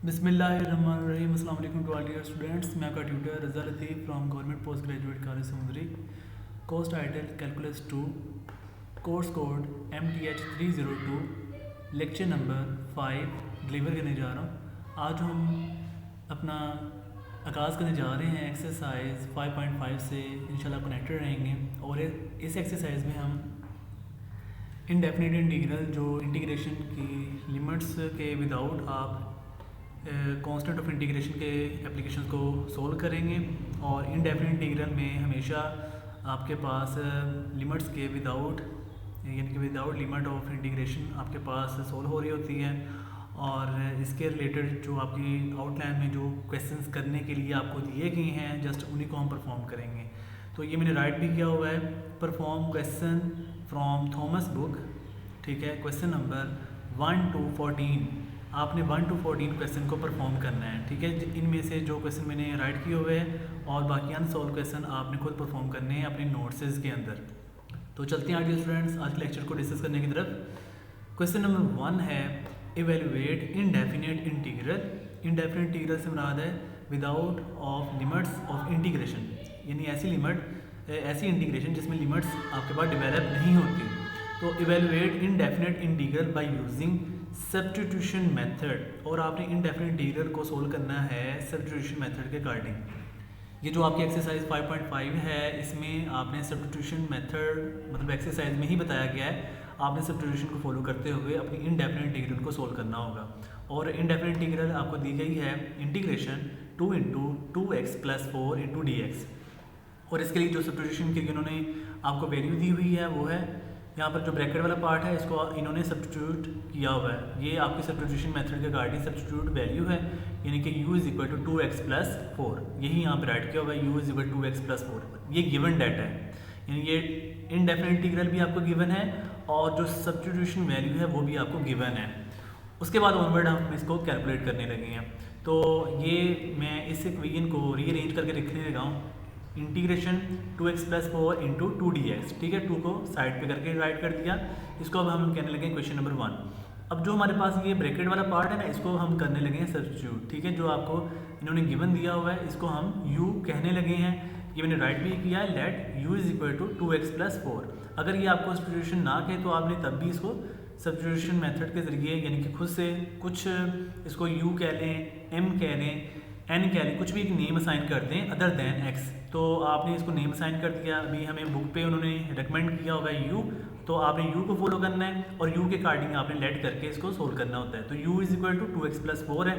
बिस्मिल्लाहिर्रहमानिर्रहीम। अस्सलाम वालेकुम टू ऑल डियर स्टूडेंट्स। मैं आपका tutor Raza Latif from government post graduate college Samundri. Course title calculus 2, course code MTH302, lecture number 5 deliver करने जा रहा हूँ। आज हम अपना आगाज़ करने जा रहे हैं एक्सरसाइज 5.5 से इंशाल्लाह कनेक्टेड रहेंगे। और इस एक्सरसाइज में हम इनडेफिनिट इंटीग्रल जो इंटीग्रेशन की लिमिट्स के विदाउट आप कांस्टेंट ऑफ इंटीग्रेशन के एप्लीकेशन को सोल्व करेंगे। और इनडेफिनिट इंटीग्रल में हमेशा आपके पास लिमिट्स के विदाउट यानी कि विदाउट लिमिट ऑफ इंटीग्रेशन आपके पास सोल्व हो रही होती है। और इसके रिलेटेड जो आपकी आउटलाइन में जो क्वेश्चंस करने के लिए आपको दिए गए हैं जस्ट उन्हीं को हम परफॉर्म करेंगे। तो ये मैंने राइट भी किया हुआ है, perform question from Thomas book. ठीक है, क्वेश्चन नंबर 1 to 14 आपने 1 to 14 क्वेश्चन को परफॉर्म करना है। ठीक है, इनमें से जो क्वेश्चन मैंने राइट किए हुए हैं और बाकी अनसॉल्व क्वेश्चन आपने खुद परफॉर्म करने हैं अपने नोट्स के अंदर। तो चलते हैं आगे स्टूडेंट्स आज के लेक्चर को डिस्कस करने की तरफ। क्वेश्चन नंबर 1 है evaluate indefinite integral. Indefinite integral से मुराद है without of limits of integration, यानी ऐसी इंटीग्रेशन जिसमें लिमिट्स आपके पास डेवलप नहीं होती। तो evaluate indefinite integral by using substitution method. और आपने इनडेफिनिट इंटीग्रल को सोल्व करना है सब्स्टिट्यूशन मेथड के अकॉर्डिंग। ये जो आपकी एक्सरसाइज 5.5 है इसमें आपने सब्स्टिट्यूशन मेथड मतलब एक्सरसाइज में ही बताया गया है, आपने सब्स्टिट्यूशन को फॉलो करते हुए अपनी इनडेफिनिट इंटीग्रल को सोल्व करना होगा। और इनडेफिनिट इंटीग्रल आपको दी गई है इंटीग्रेशन 2 × 2x + 4 × dx। और इसके लिए जो सब्स्टिट्यूशन के लिए उन्होंने आपको वैल्यू दी हुई है वो है यहाँ पर जो ब्रैकेट वाला पार्ट है इसको इन्होंने सब्स्टिट्यूट किया हुआ है। ये आपकी सब्स्टिट्यूशन मेथड के अकॉर्डिंग सब्स्टिट्यूट वैल्यू है, यानी कि u = 2x + 4। यही यहाँ पर राइट किया हुआ है, u = 2x + 4। ये गिवन डाटा है, यानी ये इनडेफिनिट इंटीग्रल भी आपको गिवन है और जो सब्स्टिट्यूशन वैल्यू है वो भी आपको गिवन है। उसके बाद ऑनवर्ड हम इसको कैलकुलेट करने लगे हैं। तो ये मैं इस इक्वेशन को रीअरेंज करके लिखने लगा हूँ, इंटीग्रेशन 2x + 4 × 2dx। ठीक है, 2 को साइड पे करके राइट कर दिया। इसको अब हम कहने लगे क्वेश्चन नंबर 1। अब जो हमारे पास ये ब्रैकेट वाला पार्ट है ना इसको हम करने लगे हैं सब्स्टिट्यूट। ठीक है, जो आपको इन्होंने गिवन दिया हुआ है इसको हम u कहने लगे हैं। ये मैंने राइट भी किया है, लेट u = 2x + 4। अगर ये आपको सब्स्टिट्यूशन ना कहे तो आपने तब भी इसको सब्स्टिट्यूशन मेथड के ज़रिए यानी कि खुद से कुछ इसको u कह लें, m कह लें, n कह लें, कुछ भी एक नेम असाइन कर दें अदर दैन x। तो आपने इसको नेम असाइन कर दिया। अभी हमें बुक पे उन्होंने रिकमेंड किया होगा u, तो आपने u को फॉलो करना है और u के अकॉर्डिंग आपने लेट करके इसको सोल्व करना होता है। तो u = 2x + 4 है।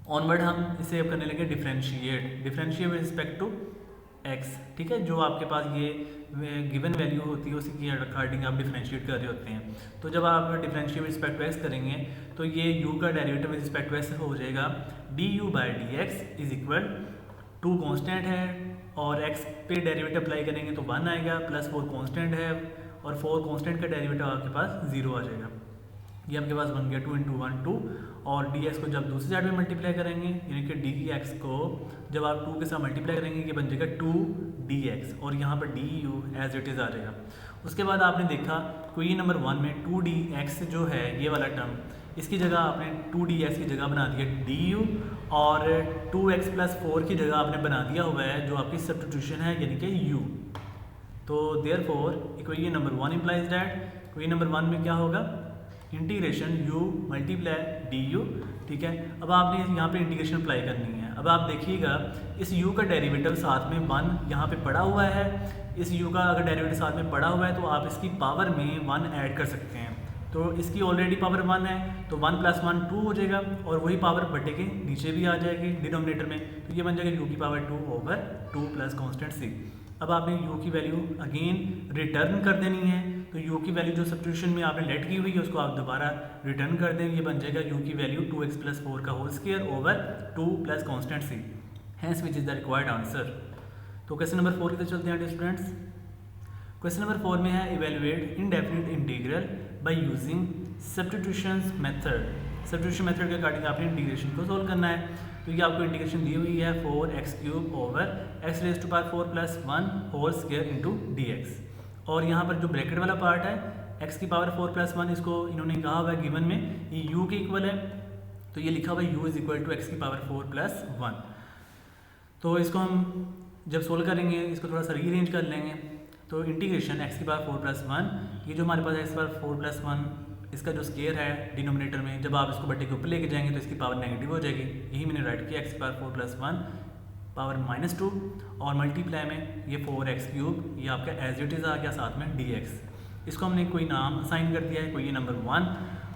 ऑनवर्ड हम इसे अब करने लगे differentiate with respect to x। ठीक है, जो आपके पास ये गिवन वैल्यू होती है उसी के अकॉर्डिंग आप डिफरेंशिएट कर रहे होते हैं। तो जब आप differentiate with respect to x करेंगे तो ये u का derivative with respect to x हो जाएगा du/dx = 2 कांस्टेंट है और x पे डेरिवेटिव अप्लाई करेंगे तो 1 आएगा, +4 कांस्टेंट है और 4 कांस्टेंट का डेरिवेटिव आपके पास 0 आ जाएगा। ये आपके पास बन गया 2 × 1 2। और dx को जब दूसरी साइड में मल्टीप्लाई करेंगे यानी कि dx को जब आप 2 के साथ मल्टीप्लाई करेंगे ये बन जाएगा 2dx और यहाँ पर du एज इट इज़ आ जाएगा। उसके बाद आपने देखा क्वेश्चन नंबर 1 में 2dx जो है ये वाला टर्म, इसकी जगह आपने 2dx की जगह बना दिया du और 2x + 4 की जगह आपने बना दिया हुआ है जो आपकी सब्स्टिट्यूशन है यानी कि u। तो therefore equation number 1 implies that equation number 1 में क्या होगा इंटीग्रेशन u × du। ठीक है, अब आपने यहाँ पे इंटीग्रेशन अप्लाई करनी है। अब आप देखिएगा इस u का डेरिवेटिव साथ में 1 यहाँ पे पड़ा हुआ है। इस u का अगर डेरिवेटिव साथ में पड़ा हुआ है तो आप इसकी पावर में 1 ऐड कर सकते हैं। तो इसकी ऑलरेडी पावर 1 है तो 1 + 1 2 हो जाएगा और वही पावर बटे के नीचे भी आ जाएगी डिनोमिनेटर में। तो ये बन जाएगा u⁴ 2 + कांस्टेंट c। अब आपने u की वैल्यू अगेन रिटर्न कर देनी है। तो u की वैल्यू जो सब्स्टिट्यूशन में आपने लेट की हुई है उसको आप दोबारा रिटर्न कर दें। ये बन जाएगा u की वैल्यू 2x + 4 का whole square over 2 + constant c, hence which is the required answer. तो क्वेश्चन नंबर 4 की तरफ चलते हैं स्टूडेंट्स। क्वेश्चन नंबर 4 में है evaluate indefinite integral by using substitution method. Substitution method के अकॉर्डिंग आपने इंटीग्रेशन को सोल्व करना है। तो ये आपको इंटीग्रेशन दी हुई है 4x³ over x⁴ + 1 whole square × dx। और यहाँ पर जो ब्रैकेट वाला पार्ट है x⁴ + 1 इसको इन्होंने कहा हुआ है गिवन में ये u के इक्वल है। तो ये लिखा हुआ है u is equal to X की पावर 4 प्लस 1। तो इसको हम जब सोल्व करेंगे इसको थोड़ा सा रीअरेंज कर लेंगे। तो इंटीग्रेशन एक्स की पावर 4 प्लस 1, ये जो हमारे पास एक्स की पावर 4 प्लस 1 इसका जो स्केयर है डिनोमिनेटर में, जब आप इसको बट्टे के ऊपर लेके जाएंगे तो इसकी पावर नेगेटिव हो जाएगी। यही मैंने राइट किया, एक्स की पावर 4 प्लस 1 पावर -2 और मल्टीप्लाई में ये 4x3, ये आपका एज इट इज़ आ गया, साथ में dx। इसको हमने कोई नाम असाइन कर दिया है, कोई ये नंबर 1।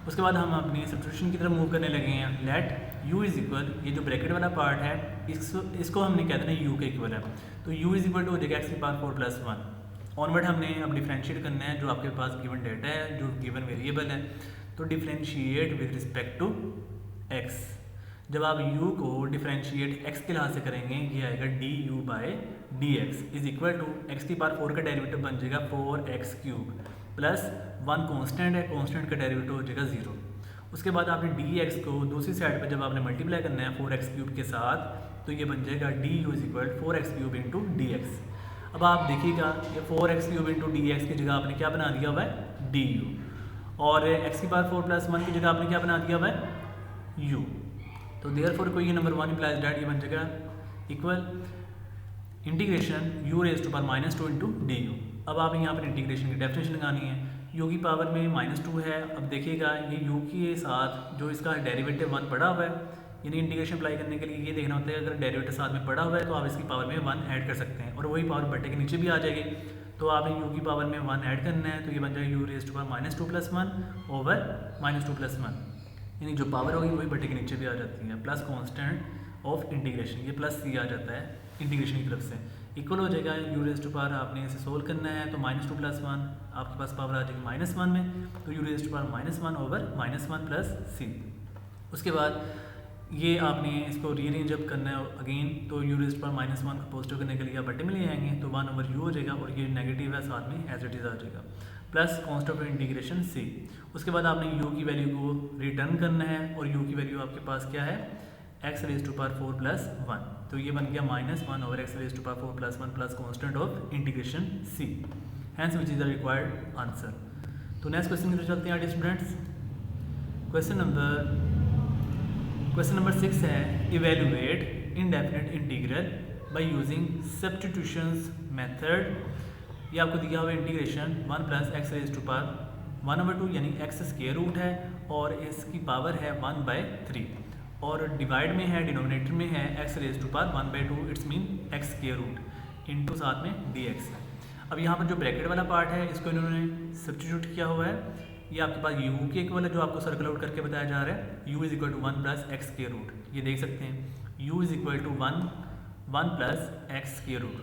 उसके बाद हम अपनी सब्स्टिट्यूशन की तरफ मूव करने लगे हैं। लेट u इज इक्वल, ये जो ब्रैकेट वाला पार्ट है इसको हमने कह देना u के इक्वल है। तो u इज इक्वल टू हो जाएगा एक्स की पावर 4 प्लस 1। ऑनवर्ड हमने अब डिफ्रेंशिएट करना है जो आपके पास गिवन डेटा है, जो गिवन वेरिएबल है। तो differentiate with respect to x। जब आप u को डिफ्रेंशिएट x के लिहाज से करेंगे ये आएगा du/dx is equal to X की पावर 4 का डेरिवेटिव बन जाएगा 4x³ प्लस 1 कांस्टेंट है, कांस्टेंट का डेरिवेटिव हो जाएगा 0। उसके बाद आपने dx को दूसरी साइड पर जब आपने मल्टीप्लाई करना है 4x³ के साथ, तो ये बन जाएगा du is equal 4x³ into dx। अब आप देखिएगा ये 4x³ इंटू dx की जगह आपने क्या बना दिया हुआ है du, और x की पावर 4 प्लस 1 की जगह आपने क्या बना दिया हुआ है u। तो देयरफॉर कोई ये नंबर 1 इम्प्लाइज दैट ये बन जाएगा equal integration u raise to power -2 into du। अब आप यहाँ पर इंटीग्रेशन की डेफिनेशन लगानी है। u की पावर में -2 है। अब देखिएगा ये u के साथ जो इसका डेरिवेटिव 1 पड़ा हुआ है, यानी इंटीग्रेशन अप्लाई करने के लिए ये देखना होता है अगर डेरिवेटिव साथ में पड़ा हुआ है तो आप इसकी पावर में 1 ऐड कर सकते हैं और वही पावर बट्टे के नीचे भी आ जाएगी। तो आपने u की पावर में 1 ऐड करना है, तो ये बन जाएगा u raise to power -2 plus 1 over -2 plus 1, यानी जो पावर होगी वही बट्टे के नीचे भी आ जाती है, प्लस कांस्टेंट ऑफ इंटीग्रेशन, ये प्लस c आ जाता है इंटीग्रेशन की तरफ से, इक्वल हो जाएगा u रेज़ टू पावर। आपने इसे सोल्व करना है तो -2 प्लस 1 आपके पास पावर आ जाएगी -1 में, तो u raise to power -1 over -1 plus c। उसके बाद ये आपने इसको रीअरेंज अप करना है अगेन, तो u रेज़ टू पावर -1 को पॉजिटिव करने के लिए आप बट्टे में ले आएंगे तो 1 ओवर u हो जाएगा और ये नेगेटिव है साथ में एज इट इज़ आ जाएगा, plus constant of integration c। उसके बाद आपने u की वैल्यू को रिटर्न करना है और u की वैल्यू आपके पास क्या है x raise to power 4 plus 1, तो ये बन गया -1 over x raise to power 4 plus 1 plus constant of integration c, hence which is the required answer. तो नेक्स्ट क्वेश्चन की तरफ चलते हैं स्टूडेंट्स। क्वेश्चन नंबर 6 है evaluate indefinite integral by using substitutions method. ये आपको दिया हुआ integration 1 plus X raise to power 1/2 यानी x स्क्वायर रूट है और इसकी पावर है 1/3 और डिवाइड में है, डिनोमिनेटर में है x raise to power 1/2, it's mean x square root into साथ में dx है। अब यहाँ पर जो ब्रैकेट वाला पार्ट है इसको इन्होंने सब्स्टिट्यूट किया हुआ है, ये आपके पास u के इक्वल है जो आपको सर्कल आउट करके बताया जा रहा है, u is equal to 1 plus X square root, ये देख सकते हैं u is equal to 1 plus X square root.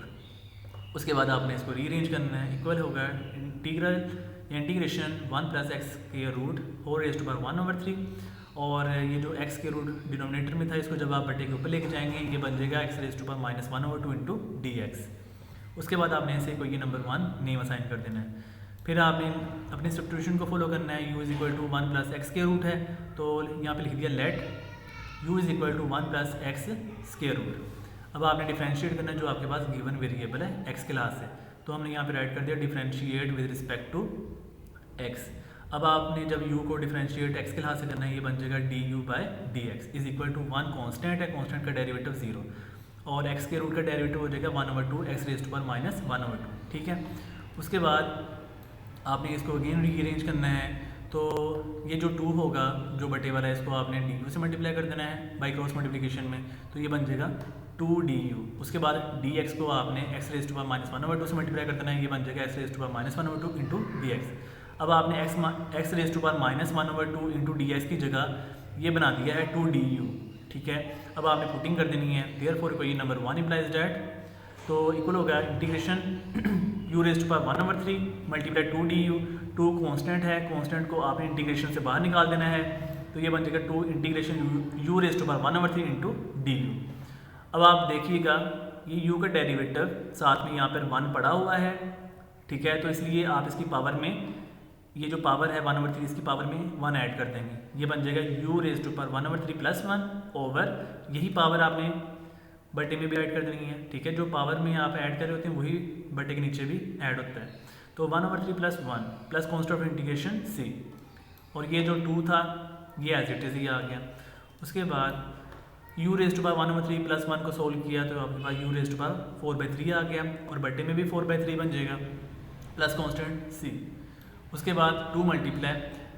उसके बाद आपने इसको रीअरेंज करना है, इक्वल होगा integration 1 plus X square root 4 raise to power 1/3, और ये जो x के रूट डिनोमिनेटर में था इसको जब आप बट्टे के ऊपर लेके जाएंगे ये बन जाएगा x raise to power -1/2 into dx। उसके बाद आपने इसे कोई ये नंबर 1 नेम असाइन कर देना है। फिर आपने अपनी सब्स्टिट्यूशन को फॉलो करना है, u is equal to 1 plus X square root है तो यहाँ पे लिख दिया let u is equal to 1 plus X square root. अब आपने डिफ्रेंशिएट करना है जो आपके पास गिवन वेरिएबल है x के लिहाज से, तो हमने यहाँ पे राइट कर दिया differentiate with respect to x। अब आपने जब u को डिफ्रेंशिएट x के लिहाज से करना है ये बन जाएगा du/dx is equal to 1 constant है, कांस्टेंट का डेरिवेटिव 0 और x के रूट का डेरिवेटिव हो जाएगा 1/2 x रेज़ टू पावर -1/2, ठीक है। उसके बाद आपने इसको अगेन रीअरेंज करना है, तो ये जो 2 होगा जो बटे वाला है इसको आपने du से मल्टीप्लाई कर देना है बाई क्रॉस मल्टीप्लिकेशन में, तो ये बन जाएगा 2du। उसके बाद dx को आपने x रेज़ टू पावर -1/2 से मल्टीप्लाई कर देना है, ये बन जाएगा x raise to power -1/2 into dx। अब आपने x raise to power -1/2 into dx की जगह ये बना दिया है 2du, ठीक है। अब आपने पुटिंग कर देनी है, देयरफॉर कोई नंबर 1 इम्प्लाइज दैट, तो इक्वल होगा integration u raise to power 1/3 multiply 2du, 2 constant है, कांस्टेंट को आपने इंटीग्रेशन से बाहर निकाल देना है, तो ये बन जाएगा 2 integration u raise to power 1/3 into du। अब आप देखिएगा ये u का डेरिवेटिव साथ में यहाँ पर 1 पड़ा हुआ है, ठीक है, तो इसलिए आप इसकी पावर में ये जो पावर है 1/3 इसकी पावर में 1 ऐड कर देंगे, ये बन जाएगा u raise to power 1/3 plus 1 over यही पावर आपने बटे में भी ऐड कर देनी है, ठीक है। जो पावर में आप ऐड कर रहे होते हैं वही बटे के नीचे भी ऐड होता है, तो 1/3 plus 1 plus constant of integration c, और ये जो 2 था ये एज इट इज़ ही आ गया। उसके बाद u raise to power 1/3 plus 1 को सोल्व किया तो आपके पास u रेज़ टू पावर 4/3 आ गया, और बट्टे में भी 4/3 बन जाएगा प्लस कांस्टेंट c। उसके बाद 2 मल्टीप्लाई,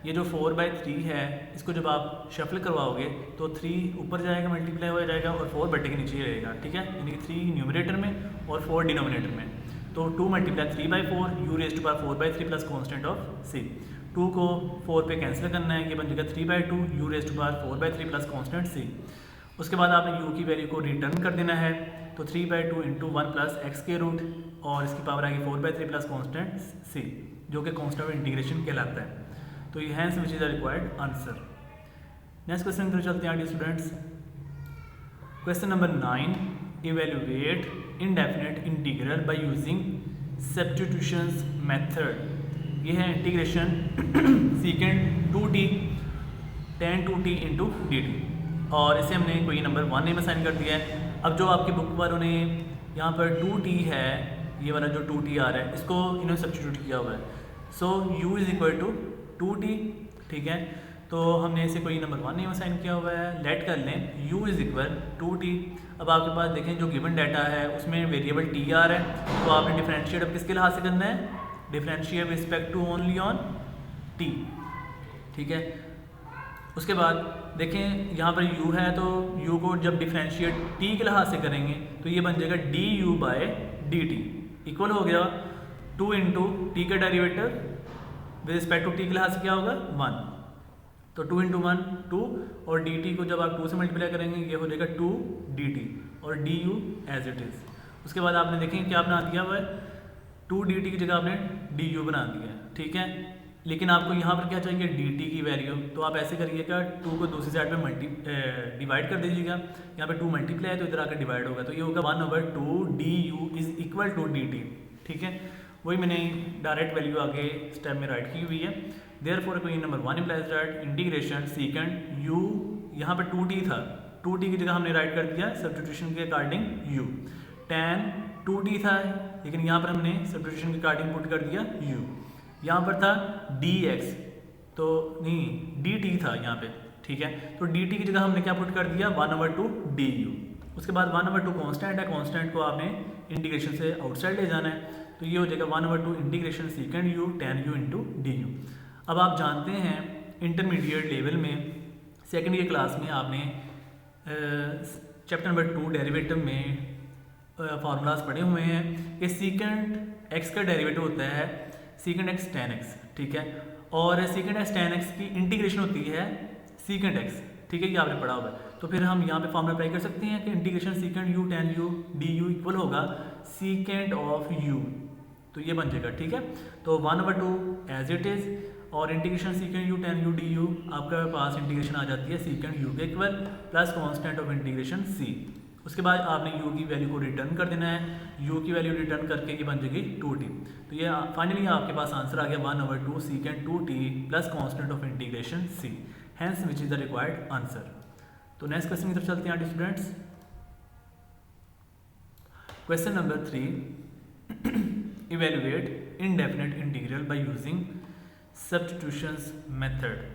ये जो 4/3 है इसको जब आप शफल करवाओगे तो 3 ऊपर जाएगा, मल्टीप्लाई हो जाएगा, और 4 बट्टे के नीचे ही रहेगा, ठीक है, यानी कि 3 न्यूमरेटर में और 4 डिनोमिनेटर में। तो 2 multiply 3/4 u raise to power 4/3 plus constant of c। 2 को 4 पे कैंसिल करना है, ये बन जाएगा 3/2 u raise to power 4/3 plus constant c। उसके बाद आपने u की वैल्यू को रिटर्न कर देना है, तो 3/2 इंटू 1 प्लस एक्स के रूट, और इसकी पावर आएगी 4/3 प्लस कांस्टेंट c, जो कि कांस्टेंट ऑफ इंटीग्रेशन कहलाता है। तो ये hence which is the required answer. Next question की तरफ चलते हैं आगे students. Question number 9, evaluate indefinite integral by using substitutions method. ये है integration secant 2t tan 2t into dt, और इसे हमने कोई नंबर 1 नेम असाइन कर दिया है। अब जो आपकी बुक वालों ने यहाँ पर 2t है, ये वाला जो 2t आ रहा है, इसको इन्होंने सब्स्टिट्यूट किया हुआ है। So u is equal to 2t, ठीक है, तो हमने इसे कोई नंबर 1 नेम असाइन किया हुआ है। लेट कर लें u इज इक्वल 2t। अब आपके पास देखें जो गिवन डाटा है उसमें वेरिएबल t आ रहा है, तो आपने डिफरेंशिएट अब किसके लिहाज से करना है, differentiate respect to only on t, ठीक है। उसके बाद देखें यहाँ पर u है, तो u को जब डिफरेंशिएट t के लिहाज से करेंगे तो ये बन जाएगा du बाय dt इक्वल हो गया 2 इंटू टी का derivative with respect to T के लिहाज से क्या होगा 1, तो 2 इंटू 1 2, और dt को जब आप 2 से मल्टीप्लाई करेंगे ये हो जाएगा 2 dt और du एज इट इज़। उसके बाद आपने देखें क्या बना दिया हुआ है, 2 dt की जगह आपने du बना दिया है, ठीक है। लेकिन आपको यहाँ पर क्या चाहिए, dt की वैल्यू, तो आप ऐसे करिएगा 2 को दूसरी साइड में डिवाइड कर दीजिएगा। यहाँ पे 2 मल्टीप्लाई है तो इधर आकर डिवाइड होगा, तो ये होगा 1/2 du is equal to dt, ठीक है। वही मैंने डायरेक्ट वैल्यू आगे स्टेप में राइट की हुई है। देयरफॉर कोई number 1 implies that integration secant u, यहाँ पर 2t था, 2t की जगह हमने राइट कर दिया सब्स्टिट्यूशन के अकॉर्डिंग u, tan 2t था, लेकिन यहाँ पर हमने सब्स्टिट्यूशन के अकॉर्डिंग पुट कर दिया u। यहाँ पर था dx, तो नहीं dt था यहाँ पे, ठीक है, तो dt की जगह हमने क्या पुट कर दिया 1/2 du। उसके बाद 1/2 कांस्टेंट है, कांस्टेंट को आपने इंटीग्रेशन से आउटसाइड ले जाना है, तो ये हो जाएगा 1/2 integration secant u tan u into du। अब आप जानते हैं इंटरमीडिएट लेवल में सेकेंड ईयर क्लास में आपने चैप्टर नंबर 2 डेरिवेटिव में फार्मूलाज पढ़े हुए हैं कि सीकेंड x का डेरिवेटिव होता है सीकेंड x tan x, ठीक है, और सीकेंड x tan x की इंटीग्रेशन होती है सीकेंड x, ठीक है, ये आपने पढ़ा हुआ है। तो फिर हम यहाँ पे फॉर्मूला अप्लाई कर सकते हैं कि integration secant u tan u du equal होगा सीकेंड ऑफ u, तो ये बन जाएगा, ठीक है। तो 1/2 एज इट इज़, और integration secant u tan u du आपके पास इंटीग्रेशन आ जाती है सीकेंड u के equal plus constant of integration c। उसके बाद आपने u की वैल्यू को रिटर्न कर देना है, u की वैल्यू रिटर्न करके ये बन जाएगी 2t। तो ये फाइनली आपके पास आंसर आ गया 1/2 secant 2t plus constant of integration c, hence which is the required answer. तो नेक्स्ट क्वेश्चन की तरफ चलते हैं students. Question number 3, evaluate indefinite integral by using substitutions method.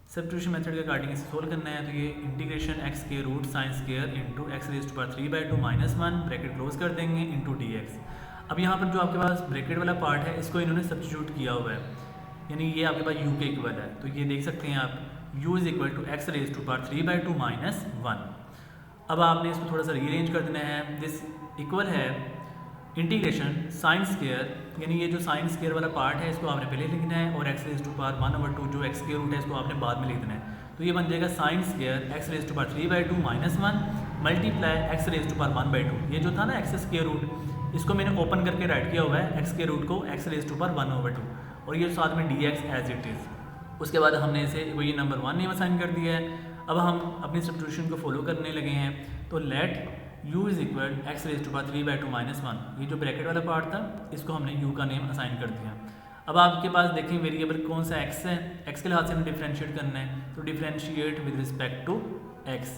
Substitution method के अकॉर्डिंग इसे सोल्व करना है, तो ये इंटीग्रेशन x के root sine square into x raise to power 3/2 -1 bracket close कर देंगे इंटू dx। अब यहाँ पर जो आपके पास ब्रैकेट वाला पार्ट है इसको इन्होंने सब्स्टिट्यूट किया हुआ है, यानी ये आपके पास u के इक्वल है, तो ये देख सकते हैं आप u is equal to X raise to power 3/2 -1। अब आपने इसको थोड़ा सा रीअरेंज कर देना है, दिस इक्वल है इंटीग्रेशन साइन स्क्वायर, यानी ये जो साइन स्क्वायर वाला पार्ट है इसको आपने पहले लिखना है, और एक्स रेज़ टू पावर 1/2 जो एक्स के रूट है इसको आपने बाद में लिख देना है। तो ये बन जाएगा sine square X raise to power 3/2 -1 multiply X raise to power 1/2। ये जो था ना एक्स स्क्वायर रूट, इसको मैंने ओपन करके राइट किया हुआ है एक्स के रूट को एक्स रेज़ टू पावर 1/2, और ये साथ में dx एज इट इज़। उसके बाद हमने इसे वही नंबर 1 नेम असाइन कर दिया है। अब हम अपनी सब्स्टिट्यूशन को फॉलो करने लगे हैं, तो let u is equal X raise to power 3/2 -1, ये जो ब्रैकेट वाला पार्ट था इसको हमने u का नेम असाइन कर दिया। अब आपके पास देखें वेरिएबल कौन सा x है, x के लिहाज से हमें डिफरेंशिएट करना है, तो differentiate with respect to x।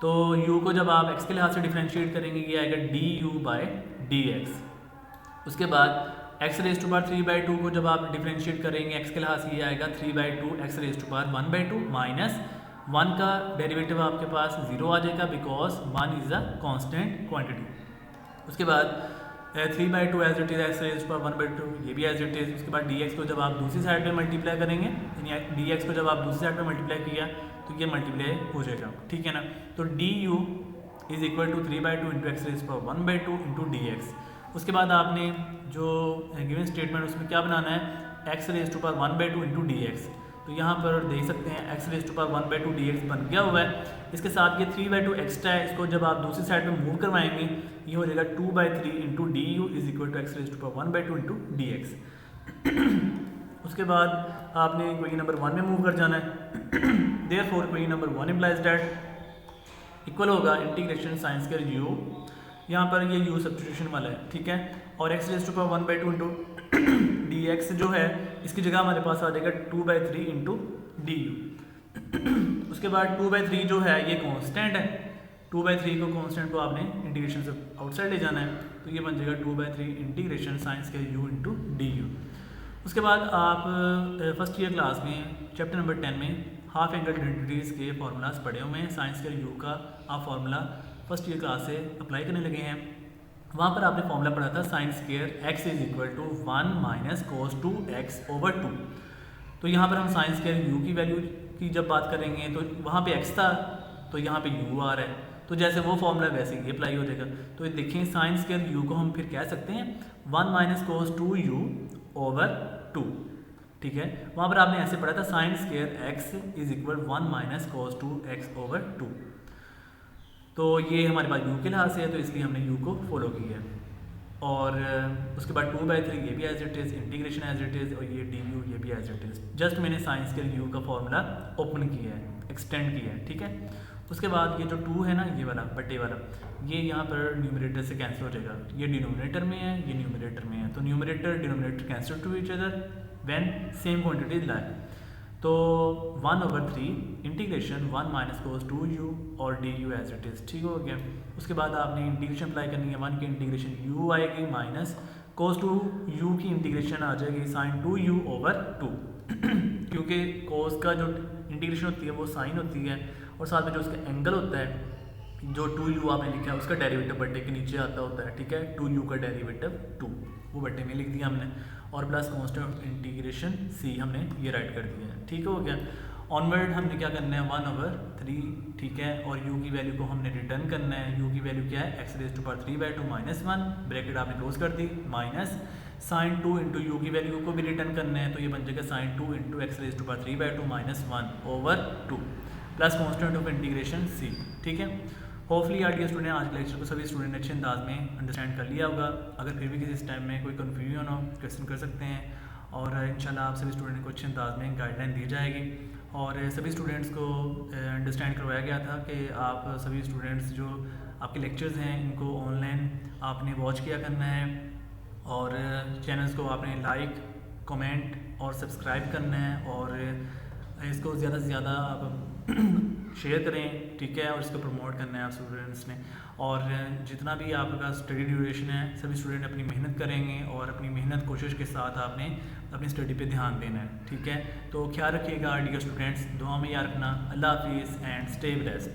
तो u को जब आप x के लिहाज से डिफरेंशिएट करेंगे ये आएगा du बाय dx। उसके बाद एक्स रेज़ टू पावर 3/2 को जब आप डिफरेंशिएट करेंगे x के लिहाज से ये आएगा 3/2 x raise to power 1/2 minus 1 का डेरिवेटिव आपके पास 0 आ जाएगा because 1 is a constant quantity. उसके बाद 3/2 as it is x raise पर 1/2 ये भी एज इट इज। उसके बाद डी एक्स को जब आप दूसरी साइड पे मल्टीप्लाई करेंगे, यानी डी एक्स को जब आप दूसरी साइड पे मल्टीप्लाई किया तो ये मल्टीप्लाई हो जाएगा, ठीक है ना। तो d u is equal to 3/2 into x raise पर 1/2 इंटू डी एक्स। उसके बाद आपने जो गिवन स्टेटमेंट उसमें क्या बनाना है, एक्स रेज टू पर 1/2 इंटू डी एक्स। तो यहाँ पर देख सकते हैं एक्स रेज टू पर 1/2 डी एक्स बन गया हुआ है। इसके साथ ये 3/2 एक्स्ट्रा है, इसको जब आप दूसरी साइड में मूव करवाएंगे ये हो जाएगा 2/3 into d u is equal to x raise to पर 1/2 इंटू डी एक्स। उसके बाद आपने क्वेश्चन नंबर 1 में मूव कर जाना है। Therefore question number 1 implies that equal होगा इंटीग्रेशन साइंस कर यू, यहाँ पर ये यू सब्स्टिट्यूशन वाला है, ठीक है। और एक्स रेज टू पर 1/2 इंटू डी एक्स जो है इसकी जगह हमारे पास आ जाएगा 2/3 इंटू डी यू। उसके बाद 2/3 जो है ये कांस्टेंट है, 2/3 को कांस्टेंट को आपने इंटीग्रेशन से आउटसाइड ले जाना है, तो ये बन जाएगा 2/3 इंटीग्रेशन साइंस के यू इंटू डी यू। उसके बाद आप फर्स्ट ईयर क्लास में चैप्टर नंबर 10 में हाफ एंगल आइडेंटिटीज़ के फार्मूलाज पढ़े हुए हैं। साइंस के यू का आप फार्मूला फर्स्ट ईयर क्लास से अप्लाई करने लगे हैं। वहाँ पर आपने फॉर्मूला पढ़ा था sine square x is equal to 1 minus cos 2x/2। तो यहाँ पर हम साइन स्क्वायर यू की वैल्यू की जब बात करेंगे तो वहाँ पे x था तो यहाँ पे u आ रहा है, तो जैसे वो फॉर्मूला वैसे ये अप्लाई हो जाएगा। तो देखें साइन स्क्वायर u को हम फिर कह सकते हैं 1 माइनस कोस 2u/2, ठीक है। वहाँ पर आपने ऐसे पढ़ा था sine square x is equal 1 minus cos 2x/2। तो ये हमारे पास u के लिहाज से है तो इसलिए हमने u को फॉलो किया है। और उसके बाद 2/3 ये भी as it is, integration as it is, और ये डी यू ये भी एज इट इज़। जस्ट मैंने साइंस के u का फॉर्मूला ओपन किया है, एक्सटेंड किया है, ठीक है। उसके बाद ये जो 2 है ना ये वाला बट्टे वाला, ये यहाँ पर न्यूमरेटर से कैंसिल हो जाएगा। ये डिनोमिनेटर में है, ये न्यूमरेटर में है, तो numerator denominator cancel to each other when same quantity is like. तो 1/3 इंटीग्रेशन 1 माइनस कोस 2u और d u as it is, ठीक हो गया। उसके बाद आपने इंटीग्रेशन अप्लाई करनी है, 1 की इंटीग्रेशन u आएगी माइनस कोस 2u की इंटीग्रेशन आ जाएगी साइन 2u/2 क्योंकि कोस का जो इंटीग्रेशन होती है वो साइन होती है और साथ में जो उसका एंगल होता है जो 2u आपने लिखा है उसका डेरिवेटिव बट्टे के नीचे आता होता है, ठीक है। 2u का डेरिवेटिव 2 वो बट्टे में लिख दिया हमने, और plus constant of integration c हमने ये राइट कर दिया है, ठीक हो गया। ऑनवर्ड हमने क्या करना है 1/3, ठीक है। और u की वैल्यू को हमने रिटर्न करना है। u की वैल्यू क्या है x raise to power 3/2 minus 1, bracket आपने क्लोज कर दी, माइनस साइन 2 इंटू यू की वैल्यू को भी रिटर्न करना है, तो ये बन जाएगा sine 2 into x raise to power 3/2 minus 1/2 plus constant of integration c, ठीक है। होपफुली यार डियर स्टूडेंट आज के लेक्चर को सभी स्टूडेंट ने अच्छे अंदाज में अंडरस्टैंड कर लिया होगा। अगर फिर भी किसी टाइम में कोई कन्फ्यूजन हो क्वेश्चन कर सकते हैं, और इंशाल्लाह आप सभी स्टूडेंट को अच्छे अंदाज में गाइडलाइन दी जाएगी। और सभी स्टूडेंट्स को अंडरस्टैंड करवाया गया था कि आप सभी स्टूडेंट्स जो आपके लेक्चर्स हैं इनको ऑनलाइन आपने वॉच किया करना है, और चैनल्स को आपने लाइक कमेंट और सब्सक्राइब करना है, और इसको ज़्यादा से ज़्यादा आप शेयर करें, ठीक है। और इसको प्रमोट करना है आप स्टूडेंट्स ने। और जितना भी आपका स्टडी ड्यूरेशन है सभी स्टूडेंट अपनी मेहनत करेंगे, और अपनी मेहनत कोशिश के साथ आपने अपनी स्टडी पे ध्यान देना है, ठीक है। तो ख्याल रखिएगा डियर स्टूडेंट्स, दुआ में याद रखना। अल्लाह हाफिज़ एंड स्टे ब्लेस्ड।